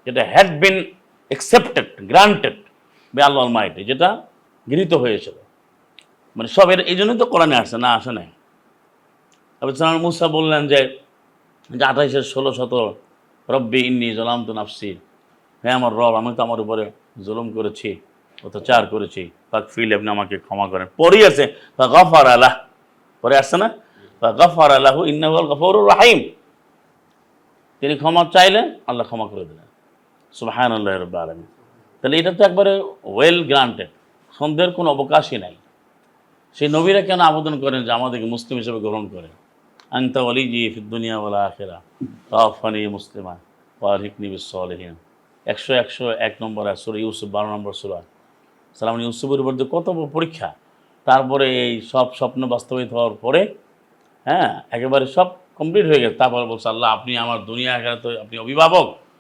যেটা had been accepted, granted by Allah almighty, যেটা গৃহীত হয়েছিল। মানে সব এই জন্যই তো কোরআনে আসছে, না আসে নাই। আবার সালাম মুসা বললেন যে 28-এর 16-17, রব্বি ইন্নী জলামতু নাফসি, হ্যাঁ আমার রব, আমি তো আমার উপরে জুলুম করেছি, অত্যাচার করেছি, ফাগফির, আপনি আমাকে ক্ষমা করেন। পরেই আছে ফাগফার আলাহ, পরে আসছে না, ফাগফার আলাহু ইন্নাহুল গফুরুর রাহিম, তিনি ক্ষমা চাইলেন, আল্লাহ ক্ষমা করে দিলেন। সুবহানাল্লাহি রাব্বিল আলামিন। তাহলে এটা তো একবারে ওয়েল গ্রান্টেড, সন্দেহের কোনো অবকাশই নাই। সেই নবীরা কেন আবেদন করেন যে আমাদেরকে মুসলিম হিসেবে গ্রহণ করেন? আনতা ওয়ালিয়্যি ফিদ দুনিয়া ওয়াল আখিরাহ তাওয়াফানি মুসলিমা ওয়া আলহিকনি বিস সলিহিন। 101 নম্বর সূরা ইউসুফ, 12 নম্বর সূরা। সালাম ইউসুফের উপর যে কত বড় পরীক্ষা, তারপরে এই সব স্বপ্ন বাস্তবায়িত হওয়ার পরে, হ্যাঁ, একেবারে সব কমপ্লিট হয়ে গেছে, তারপরে বলছে আল্লাহ আপনি আমার দুনিয়া আখিরাতে আপনি অভিভাবক,